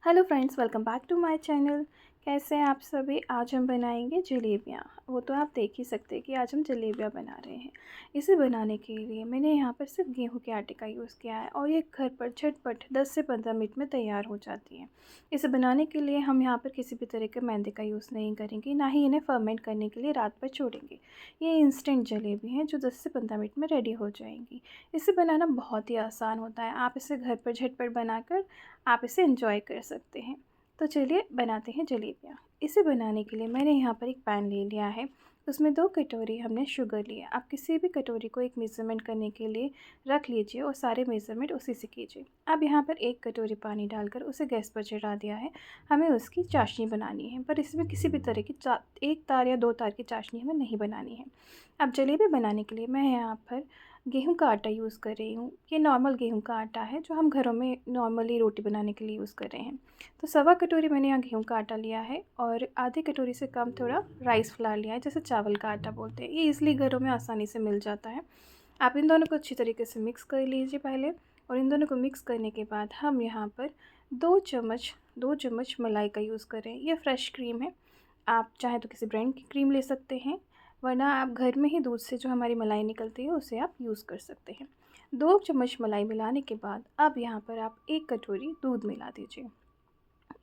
Hello friends, welcome back to my channel. कैसे हैं आप सभी। आज हम बनाएंगे जलेबियाँ। वो तो आप देख ही सकते हैं कि आज हम जलेबियाँ बना रहे हैं। इसे बनाने के लिए मैंने यहाँ पर सिर्फ गेहूं के आटे का यूज़ किया है और ये घर पर झटपट 10 से 15 मिनट में तैयार हो जाती है। इसे बनाने के लिए हम यहाँ पर किसी भी तरह के मैदे का यूज़ नहीं करेंगे, ना ही इन्हें फर्मेंट करने के लिए रात भर छोड़ेंगे। ये इंस्टेंट जलेबी हैं जो 10 से 15 मिनट में रेडी हो जाएंगी। इसे बनाना बहुत ही आसान होता है। आप इसे घर पर झटपट बनाकर आप इसे एंजॉय कर सकते हैं। तो चलिए बनाते हैं जलेबियाँ। इसे बनाने के लिए मैंने यहाँ पर एक पैन ले लिया है। उसमें 2 कटोरी हमने शुगर लिया। आप किसी भी कटोरी को एक मेज़रमेंट करने के लिए रख लीजिए और सारे मेज़रमेंट उसी से कीजिए। अब यहाँ पर 1 कटोरी पानी डालकर उसे गैस पर चढ़ा दिया है। हमें उसकी चाशनी बनानी है, पर इसमें किसी भी तरह की 1 तार या 2 तार की चाशनी हमें नहीं बनानी है। अब जलेबी बनाने के लिए मैं यहाँ पर गेहूं का आटा यूज़ कर रही हूँ। ये नॉर्मल गेहूं का आटा है जो हम घरों में नॉर्मली रोटी बनाने के लिए यूज़ कर रहे हैं। तो सवा कटोरी मैंने यहाँ गेहूं का आटा लिया है और आधी कटोरी से कम थोड़ा राइस फ्लावर लिया है, जैसे चावल का आटा बोलते हैं। ये इसलिए घरों में आसानी से मिल जाता है। आप इन दोनों को अच्छी तरीके से मिक्स कर लीजिए पहले। और इन दोनों को मिक्स करने के बाद हम यहाँ पर 2 चम्मच मलाई का यूज़ करें। यह फ्रेश क्रीम है। आप चाहें तो किसी ब्रांड की क्रीम ले सकते हैं, वरना आप घर में ही दूध से जो हमारी मलाई निकलती है उसे आप यूज़ कर सकते हैं। 2 चम्मच मलाई मिलाने के बाद अब यहाँ पर आप 1 कटोरी दूध मिला दीजिए।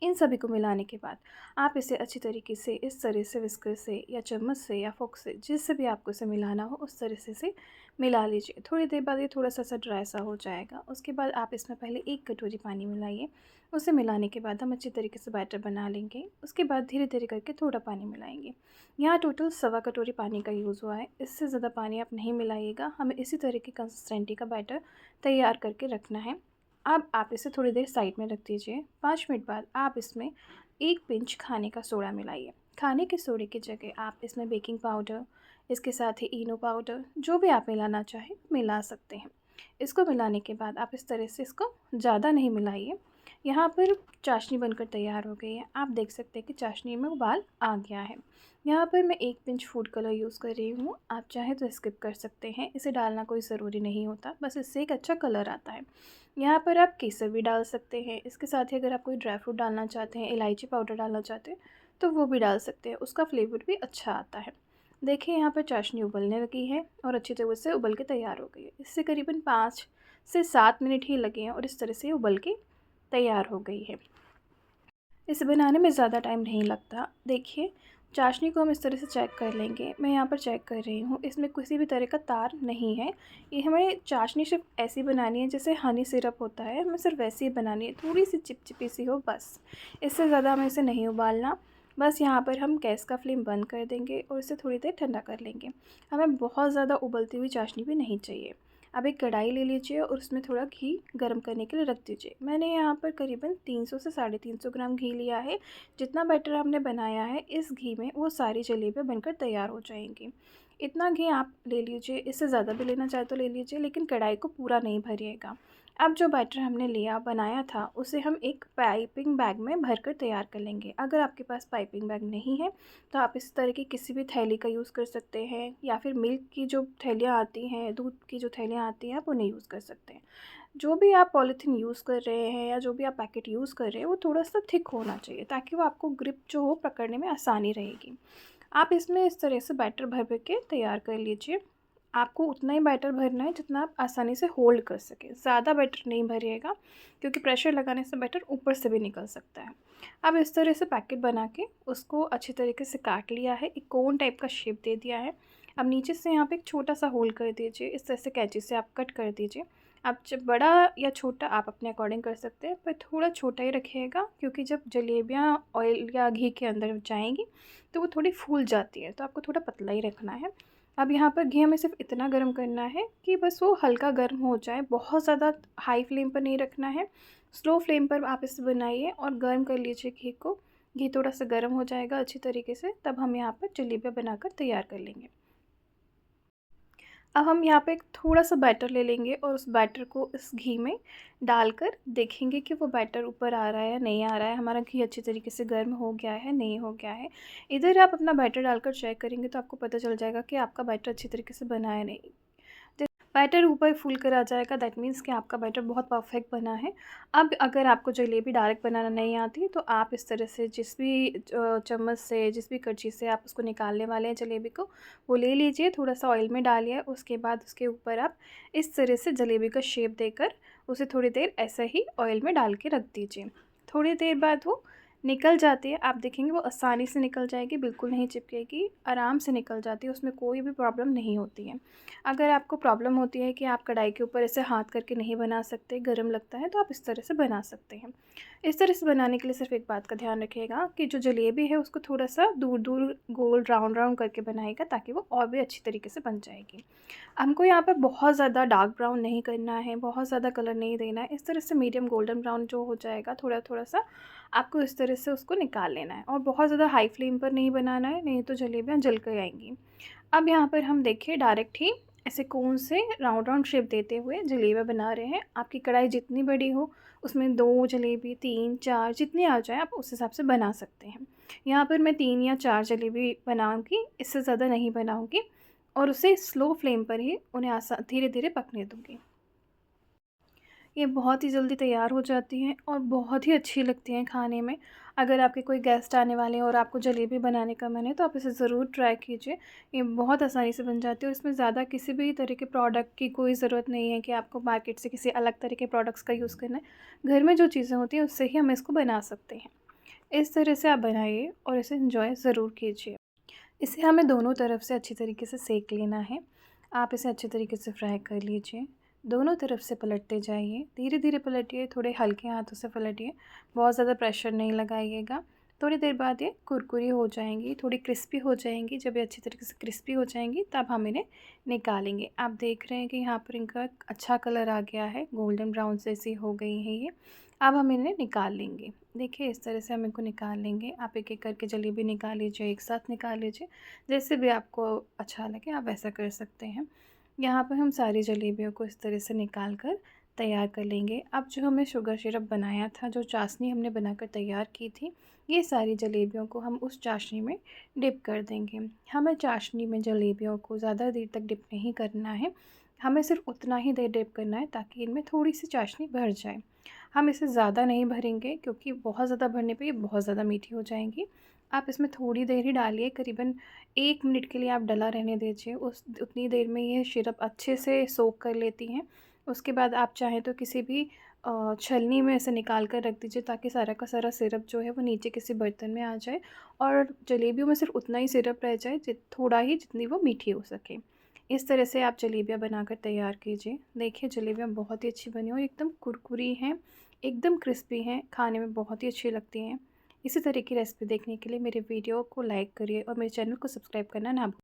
इन सभी को मिलाने के बाद आप इसे अच्छी तरीके से इस तरह से विस्कर से या चम्मच से या फोक से, जिससे भी आपको इसे मिलाना हो उस तरह से मिला लीजिए। थोड़ी देर बाद ये थोड़ा सा ड्राई सा हो जाएगा। उसके बाद आप इसमें पहले 1 कटोरी पानी मिलाइए। उसे मिलाने के बाद हम अच्छी तरीके से बैटर बना लेंगे। उसके बाद धीरे धीरे करके थोड़ा पानी मिलाएंगे। यहाँ टोटल सवा कटोरी पानी का यूज़ हुआ है। इससे ज़्यादा पानी आप नहीं मिलाइएगा। हमें इसी तरह की कंसिस्टेंसी का बैटर तैयार करके रखना है। अब आप इसे थोड़ी देर साइड में रख दीजिए। 5 मिनट बाद आप इसमें 1 पिंच खाने का सोडा मिलाइए। खाने के सोडे की जगह आप इसमें बेकिंग पाउडर, इसके साथ ही इनो पाउडर, जो भी आप मिलाना चाहें मिला सकते हैं। इसको मिलाने के बाद आप इस तरह से इसको ज़्यादा नहीं मिलाइए। यहाँ पर चाशनी बनकर तैयार हो गई है। आप देख सकते हैं कि चाशनी में उबाल आ गया है। यहाँ पर मैं 1 पिंच फूड कलर यूज़ कर रही हूँ। आप चाहें तो स्किप कर सकते हैं, इसे डालना कोई ज़रूरी नहीं होता, बस इससे एक अच्छा कलर आता है। यहाँ पर आप केसर भी डाल सकते हैं। इसके साथ ही अगर आप कोई ड्राई फ्रूट डालना चाहते हैं, इलायची पाउडर डालना चाहते हैं, तो वो भी डाल सकते हैं। उसका फ्लेवर भी अच्छा आता है। देखिए यहाँ पर चाशनी उबलने लगी है और अच्छी तरह से उबल के तैयार हो गई है। इससे करीबन 5 से 7 मिनट ही लगे हैं और इस तरह से उबल के तैयार हो गई है। इसे बनाने में ज़्यादा टाइम नहीं लगता। देखिए चाशनी को हम इस तरह से चेक कर लेंगे। मैं यहाँ पर चेक कर रही हूँ, इसमें किसी भी तरह का तार नहीं है। ये हमें चाशनी सिर्फ ऐसी बनानी है जैसे हनी सिरप होता है, हमें सिर्फ वैसी ही बनानी है, थोड़ी सी चिपचिपी सी हो बस। इससे ज़्यादा हमें इसे नहीं उबालना। बस यहाँ पर हम गैस का फ्लेम बंद कर देंगे और इसे थोड़ी देर ठंडा कर लेंगे। हमें बहुत ज़्यादा उबलती हुई चाशनी भी नहीं चाहिए। अब एक कढ़ाई ले लीजिए और उसमें थोड़ा घी गर्म करने के लिए रख दीजिए। मैंने यहाँ पर करीबन 300 से 350 ग्राम घी लिया है। जितना बैटर हमने बनाया है इस घी में वो सारी जलेबियाँ बनकर तैयार हो जाएंगी। इतना घी आप ले लीजिए, इससे ज़्यादा भी लेना चाहे तो ले लीजिए, लेकिन कढ़ाई को पूरा नहीं भरिएगा। अब जो बैटर हमने लिया बनाया था उसे हम एक पाइपिंग बैग में भरकर तैयार कर लेंगे। अगर आपके पास पाइपिंग बैग नहीं है तो आप इस तरह की किसी भी थैली का यूज़ कर सकते हैं, या फिर मिल्क की जो थैलियाँ आती हैं, दूध की जो थैलियाँ आती हैं, आप उन्हें यूज़ कर सकते हैं। जो भी आप पॉलीथीन यूज़ कर रहे हैं या जो भी आप पैकेट यूज़ कर रहे हैं वो थोड़ा सा थिक होना चाहिए, ताकि वो आपको ग्रिप जो हो पकड़ने में आसानी रहेगी। आप इसमें इस तरह से बैटर भर भर के तैयार कर लीजिए। आपको उतना ही बैटर भरना है जितना आप आसानी से होल्ड कर सकें। ज़्यादा बैटर नहीं भरिएगा, क्योंकि प्रेशर लगाने से बैटर ऊपर से भी निकल सकता है। अब इस तरह से पैकेट बना के उसको अच्छी तरीके से काट लिया है, एक कोन टाइप का शेप दे दिया है। अब नीचे से यहाँ पे एक छोटा सा होल कर दीजिए। इस तरह से कैंची से आप कट कर दीजिए। आप जब बड़ा या छोटा आप अपने अकॉर्डिंग कर सकते हैं, पर थोड़ा छोटा ही रखिएगा, क्योंकि जब जलेबियाँ ऑयल या घी के अंदर जाएंगी तो वो थोड़ी फूल जाती है, तो आपको थोड़ा पतला ही रखना है। अब यहाँ पर घी हमें सिर्फ इतना गर्म करना है कि बस वो हल्का गर्म हो जाए, बहुत ज़्यादा हाई फ्लेम पर नहीं रखना है। स्लो फ्लेम पर आप इसे बनाइए और गर्म कर लीजिए घी को। घी थोड़ा सा गर्म हो जाएगा अच्छी तरीके से, तब हम यहाँ पर जलेबियाँ बनाकर तैयार कर लेंगे। अब हम यहाँ पे थोड़ा सा बैटर ले लेंगे और उस बैटर को इस घी में डालकर देखेंगे कि वो बैटर ऊपर आ रहा है या नहीं आ रहा है, हमारा घी अच्छी तरीके से गर्म हो गया है नहीं हो गया है। इधर आप अपना बैटर डालकर चेक करेंगे तो आपको पता चल जाएगा कि आपका बैटर अच्छी तरीके से बना है नहीं। बैटर ऊपर फूल कर आ जाएगा, दैट मीन्स कि आपका बैटर बहुत परफेक्ट बना है। अब अगर आपको जलेबी डायरेक्ट बनाना नहीं आती तो आप इस तरह से जिस भी चम्मच से, जिस भी कड़छी से आप उसको निकालने वाले हैं जलेबी को, वो ले लीजिए, थोड़ा सा ऑयल में डालिए। उसके बाद उसके ऊपर आप इस तरह से जलेबी का शेप देकर उसे थोड़ी देर ऐसे ही ऑयल में डाल के रख दीजिए। थोड़ी देर बाद वो निकल जाती है, आप देखेंगे वो आसानी से निकल जाएगी, बिल्कुल नहीं चिपकेगी, आराम से निकल जाती है, उसमें कोई भी प्रॉब्लम नहीं होती है। अगर आपको प्रॉब्लम होती है कि आप कढ़ाई के ऊपर ऐसे हाथ करके नहीं बना सकते, गर्म लगता है, तो आप इस तरह से बना सकते हैं। इस तरह से बनाने के लिए सिर्फ एक बात का ध्यान रखिएगा कि जो जलेबी है उसको थोड़ा सा दूर दूर गोल राउंड राउंड करके बनाइएगा, ताकि वो और भी अच्छी तरीके से बन जाएगी। हमको यहाँ पर बहुत ज़्यादा डार्क ब्राउन नहीं करना है, बहुत ज़्यादा कलर नहीं देना है, इस तरह से मीडियम गोल्डन ब्राउन जो हो जाएगा थोड़ा थोड़ा सा, आपको इस तरह से उसको निकाल लेना है। और बहुत ज़्यादा हाई फ्लेम पर नहीं बनाना है, नहीं तो जलेबियाँ जल कर आएंगी। अब यहाँ पर हम देखिए डायरेक्ट ही ऐसे कोन से राउंड राउंड शेप देते हुए जलेबियाँ बना रहे हैं। आपकी कढ़ाई जितनी बड़ी हो, उसमें 2 जलेबी, 3, 4 जितनी आ जाए आप उस हिसाब से बना सकते हैं। यहाँ पर मैं 3 या 4 जलेबी बनाऊँगी, इससे ज़्यादा नहीं बनाऊँगी, और उसे स्लो फ्लेम पर ही उन्हें धीरे धीरे पकने दूँगी। ये बहुत ही जल्दी तैयार हो जाती हैं और बहुत ही अच्छी लगती हैं खाने में। अगर आपके कोई गेस्ट आने वाले हैं और आपको जलेबी बनाने का मन है तो आप इसे ज़रूर ट्राई कीजिए। ये बहुत आसानी से बन जाती है और इसमें ज़्यादा किसी भी तरह के प्रोडक्ट की कोई ज़रूरत नहीं है कि आपको मार्केट से किसी अलग तरह के प्रोडक्ट्स का यूज़ करना है। घर में जो चीज़ें होती हैं उससे ही हम इसको बना सकते हैं। इस तरह से आप बनाइए और इसे एंजॉय ज़रूर कीजिए। इसे हमें दोनों तरफ से अच्छी तरीके से सेक लेना है। आप इसे अच्छे तरीके से फ्राई कर लीजिए। दोनों तरफ से पलटते जाइए, धीरे धीरे पलटिए, थोड़े हल्के हाथों से पलटिए, बहुत ज़्यादा प्रेशर नहीं लगाइएगा। थोड़ी देर बाद ये कुरकुरी हो जाएंगी, थोड़ी क्रिस्पी हो जाएंगी। जब ये अच्छी तरीके से क्रिस्पी हो जाएंगी तब हम इन्हें निकालेंगे। आप देख रहे हैं कि यहाँ पर इनका अच्छा कलर आ गया है, गोल्डन ब्राउन जैसी हो गई है ये। अब हम इन्हें निकाल लेंगे। देखिए इस तरह से हम इनको निकाल लेंगे। आप एक एक करके जलेबी निकाल लीजिए, एक साथ निकाल लीजिए, जैसे भी आपको अच्छा लगे आप वैसा कर सकते हैं। यहाँ पर हम सारी जलेबियों को इस तरह से निकाल कर तैयार कर लेंगे। अब जो हमने शुगर सिरप बनाया था, जो चाशनी हमने बनाकर तैयार की थी, ये सारी जलेबियों को हम उस चाशनी में डिप कर देंगे। हमें चाशनी में जलेबियों को ज़्यादा देर तक डिप नहीं करना है, हमें सिर्फ उतना ही देर डिप करना है ताकि इनमें थोड़ी सी चाशनी भर जाए। हम इसे ज़्यादा नहीं भरेंगे क्योंकि बहुत ज़्यादा भरने पे ये बहुत ज़्यादा मीठी हो जाएंगी। आप इसमें थोड़ी देर ही डालिए, करीबन 1 मिनट के लिए आप डला रहने दीजिए। उस उतनी देर में ये सिरप अच्छे से सोक कर लेती हैं। उसके बाद आप चाहें तो किसी भी छलनी में इसे निकाल कर रख दीजिए, ताकि सारा का सारा सिरप जो है वो नीचे किसी बर्तन में आ जाए और जलेबियों में सिर्फ उतना ही सिरप रह जाए, थोड़ा ही, जितनी वो मीठी हो सके। इस तरह से आप जलेबियाँ बनाकर तैयार कीजिए। देखिए जलेबियाँ बहुत ही अच्छी बनी और एकदम कुरकुरी हैं, एकदम क्रिस्पी हैं, खाने में बहुत ही अच्छी लगती हैं। इसी तरह की रेसिपी देखने के लिए मेरे वीडियो को लाइक करिए और मेरे चैनल को सब्सक्राइब करना ना भूलें।